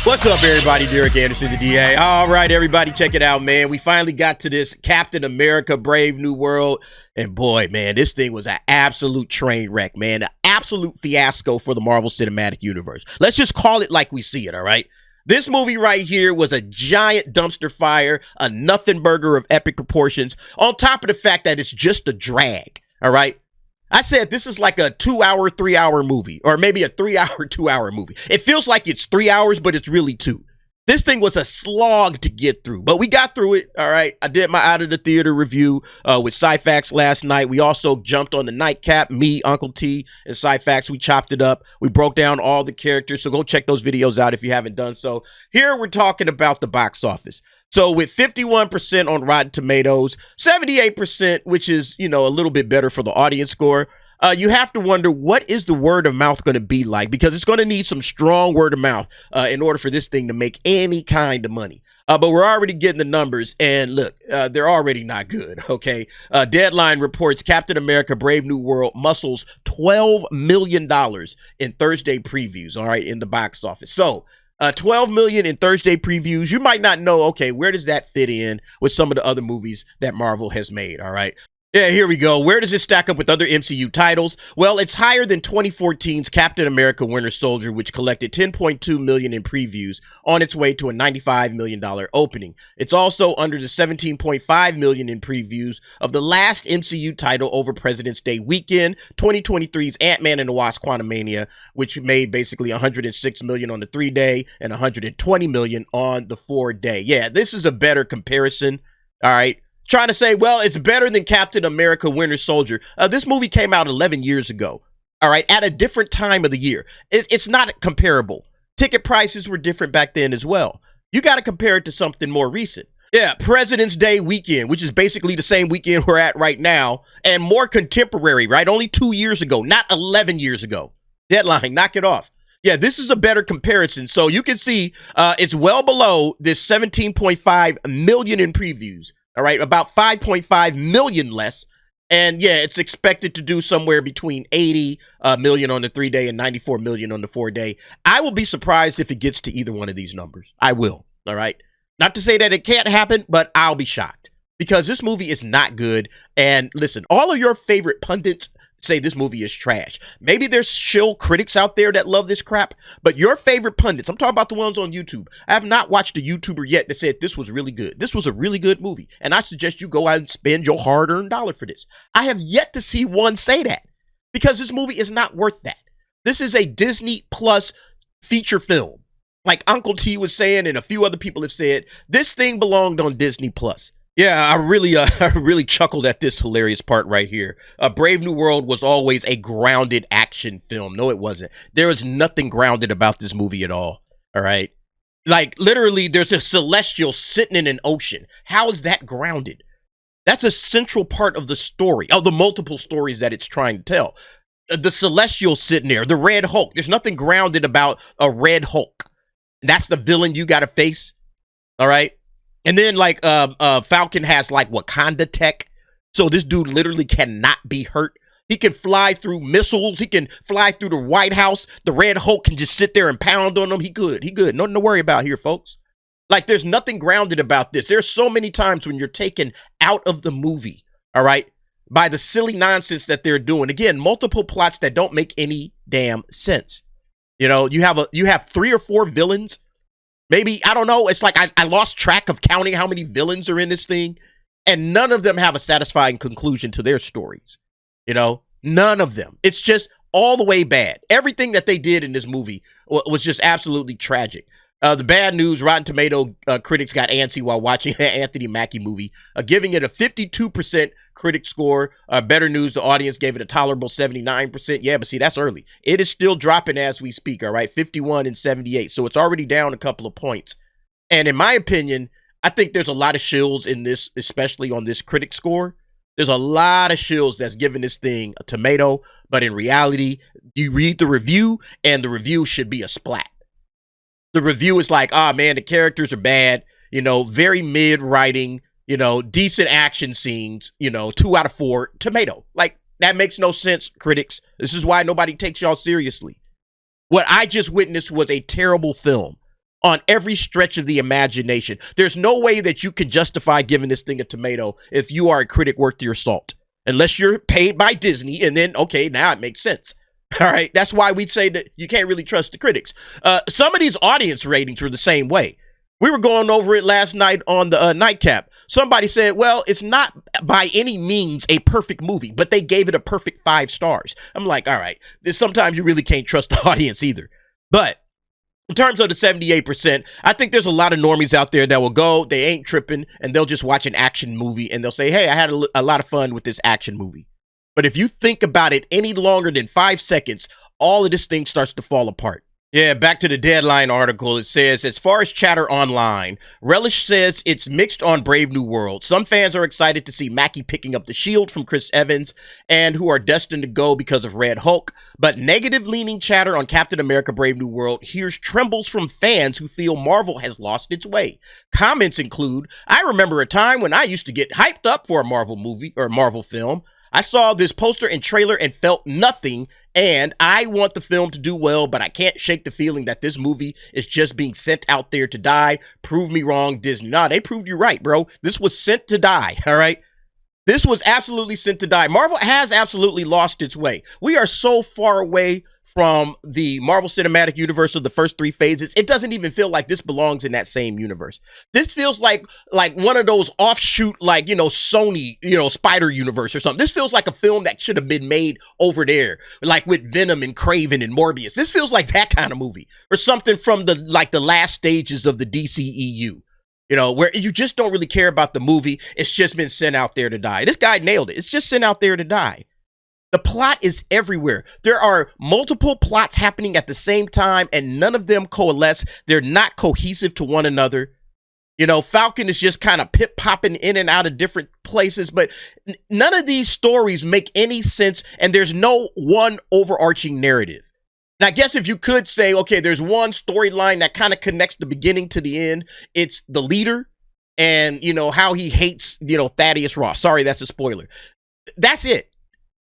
What's up, everybody? Derek Anderson, the DA. All right, everybody, check it out, man. We finally got to this Captain America Brave New World. And boy, man, this thing was an absolute train wreck, man. An absolute fiasco for the Marvel Cinematic Universe. Let's just call it like we see it, all right? This movie right here was a giant dumpster fire, a nothing burger of epic proportions, on top of the fact that it's just a drag, all right? I said this is like a 2-hour, 3-hour movie, or maybe a 3-hour, 2-hour movie. It feels like it's 3 hours, but it's really 2. This thing was a slog to get through, but we got through it, all right? I did my Out of the Theater review with Syfax last night. We also jumped on the nightcap, me, Uncle T, and Syfax. We chopped it up. We broke down all the characters, so go check those videos out if you haven't done so. Here we're talking about the box office. So with 51% on Rotten Tomatoes, 78%, which is, you know, a little bit better for the audience score, you have to wonder, what is the word of mouth going to be like? Because it's going to need some strong word of mouth in order for this thing to make any kind of money. But we're already getting the numbers, and look, they're already not good, okay? Deadline reports Captain America Brave New World muscles $12 million in Thursday previews, all right, in the box office. So, 12 million in Thursday previews. You might not know, okay, where does that fit in with some of the other movies that Marvel has made, all right? Yeah, here we go. Where does it stack up with other MCU titles? Well, it's higher than 2014's Captain America Winter Soldier, which collected 10.2 million in previews on its way to a $95 million opening. It's also under the 17.5 million in previews of the last MCU title over President's Day weekend, 2023's Ant-Man and the Wasp: Quantumania, which made basically 106 million on the 3-day and 120 million on the 4-day. Yeah, this is a better comparison, all right? Trying to say, well, it's better than Captain America Winter Soldier. This movie came out 11 years ago, all right, at a different time of the year. It's not comparable. Ticket prices were different back then as well. You got to compare it to something more recent. Yeah, President's Day weekend, which is basically the same weekend we're at right now, and more contemporary, right? Only 2 years ago, not 11 years ago. Deadline, knock it off. Yeah, this is a better comparison. So you can see it's well below this 17.5 million in previews. All right, about 5.5 million less. And yeah, it's expected to do somewhere between 80 million on the 3-day and 94 million on the 4-day. I will be surprised if it gets to either one of these numbers. I will. All right. Not to say that it can't happen, but I'll be shocked because this movie is not good. And listen, all of your favorite pundits say this movie is trash. Maybe there's shill critics out there that love this crap, but your favorite pundits, I'm talking about the ones on YouTube. I have not watched a YouTuber yet that said this was really good. This was a really good movie, and I suggest you go out and spend your hard-earned dollar for this. I have yet to see one say that because this movie is not worth that. This is a Disney Plus feature film. Like Uncle T was saying, and a few other people have said, this thing belonged on Disney Plus. Yeah, I really chuckled at this hilarious part right here. Brave New World was always a grounded action film. No, it wasn't. There was nothing grounded about this movie at all. All right. Like literally there's a celestial sitting in an ocean. How is that grounded? That's a central part of the story, of the multiple stories that it's trying to tell. The celestial sitting there, the Red Hulk. There's nothing grounded about a Red Hulk. That's the villain you got to face. All right. And then, like, Falcon has, like, Wakanda tech. So this dude literally cannot be hurt. He can fly through missiles. He can fly through the White House. The Red Hulk can just sit there and pound on him. He good. He good. Nothing to worry about here, folks. Like, there's nothing grounded about this. There's so many times when you're taken out of the movie, all right, by the silly nonsense that they're doing. Again, multiple plots that don't make any damn sense. You know, you have 3 or 4 villains. Maybe, I don't know, it's like I lost track of counting how many villains are in this thing, and none of them have a satisfying conclusion to their stories. You know, none of them. It's just all the way bad. Everything that they did in this movie was just absolutely tragic. The bad news, Rotten Tomato critics got antsy while watching an Anthony Mackie movie, giving it a 52% critic score. Better news, the audience gave it a tolerable 79%. Yeah, but see, that's early. It is still dropping as we speak, all right? 51 and 78. So it's already down a couple of points. And in my opinion, I think there's a lot of shills in this, especially on this critic score. There's a lot of shills that's giving this thing a tomato, but in reality, you read the review, and the review should be a splat. The review is like, ah, man, the characters are bad, you know, very mid writing, you know, decent action scenes, you know, 2 out of 4, tomato. Like, that makes no sense, critics. This is why nobody takes y'all seriously. What I just witnessed was a terrible film on every stretch of the imagination. There's no way that you can justify giving this thing a tomato if you are a critic worth your salt, unless you're paid by Disney, and then, okay, now it makes sense. All right, that's why we'd say that you can't really trust the critics. Some of these audience ratings were the same way. We were going over it last night on the Nightcap. Somebody said, well, it's not by any means a perfect movie, but they gave it a perfect 5 stars. I'm like, all right, sometimes you really can't trust the audience either. But in terms of the 78%, I think there's a lot of normies out there that will go, they ain't tripping, and they'll just watch an action movie, and they'll say, hey, I had a lot of fun with this action movie. But if you think about it any longer than 5 seconds, all of this thing starts to fall apart. Yeah, back to the Deadline article. It says, as far as chatter online, Relish says it's mixed on Brave New World. Some fans are excited to see Mackie picking up the shield from Chris Evans and who are destined to go because of Red Hulk. But negative-leaning chatter on Captain America Brave New World hears trembles from fans who feel Marvel has lost its way. Comments include, I remember a time when I used to get hyped up for a Marvel movie or Marvel film. I saw this poster and trailer and felt nothing, and I want the film to do well, but I can't shake the feeling that this movie is just being sent out there to die. Prove me wrong, Disney. Nah, they proved you right, bro. This was sent to die, all right? This was absolutely sent to die. Marvel has absolutely lost its way. We are so far away from the Marvel Cinematic Universe of the first 3 phases, it doesn't even feel like this belongs in that same universe. This feels like one of those offshoot, like, Sony, Spider Universe or something. This feels like a film that should have been made over there, like with Venom and Kraven and Morbius. This feels like that kind of movie, or something from the last stages of the DCEU. Where you just don't really care about the movie. It's just been sent out there to die. This guy nailed it. It's just sent out there to die. The plot is everywhere. There are multiple plots happening at the same time, and none of them coalesce. They're not cohesive to one another. Falcon is just kind of pip-popping in and out of different places, but none of these stories make any sense, and there's no one overarching narrative. Now, I guess if you could say, okay, there's one storyline that kind of connects the beginning to the end, it's the leader and, how he hates, Thaddeus Ross. Sorry, that's a spoiler. That's it.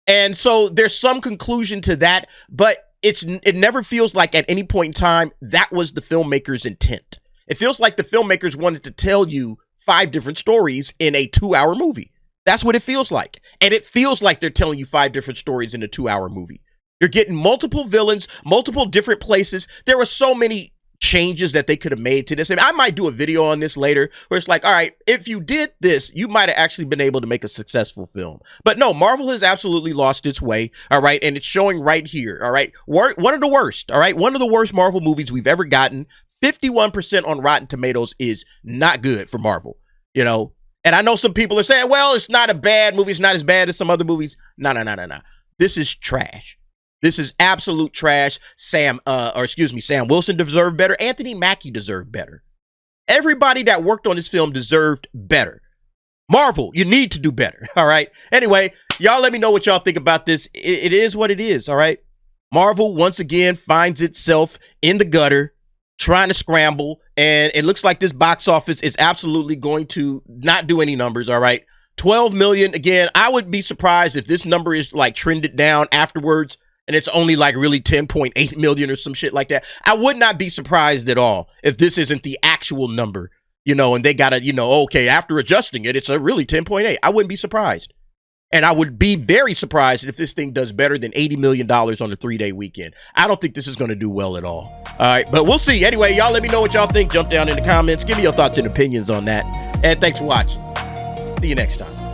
And so there's some conclusion to that, but it never feels like at any point in time that was the filmmaker's intent. It feels like the filmmakers wanted to tell you 5 different stories in a 2-hour movie. That's what it feels like. And it feels like they're telling you 5 different stories in a 2-hour movie. You're getting multiple villains, multiple different places. There were so many changes that they could have made to this. I might do a video on this later where it's like, all right, if you did this, you might have actually been able to make a successful film. But no, Marvel has absolutely lost its way, all right? And it's showing right here, all right? One of the worst, all right? One of the worst Marvel movies we've ever gotten. 51% on Rotten Tomatoes is not good for Marvel, And I know some people are saying, well, it's not a bad movie. It's not as bad as some other movies. No. This is trash. This is absolute trash. Sam Wilson deserved better. Anthony Mackie deserved better. Everybody that worked on this film deserved better. Marvel, you need to do better, all right? Anyway, y'all let me know what y'all think about this. It is what it is, all right? Marvel, once again, finds itself in the gutter, trying to scramble, and it looks like this box office is absolutely going to not do any numbers, all right? 12 million, again, I would be surprised if this number is trended down afterwards, and it's only really 10.8 million or some shit like that. I would not be surprised at all if this isn't the actual number, and they got to, okay, after adjusting it, it's a really 10.8. I wouldn't be surprised. And I would be very surprised if this thing does better than $80 million on a 3-day weekend. I don't think this is going to do well at all. All right, but we'll see. Anyway, y'all let me know what y'all think. Jump down in the comments. Give me your thoughts and opinions on that. And thanks for watching. See you next time.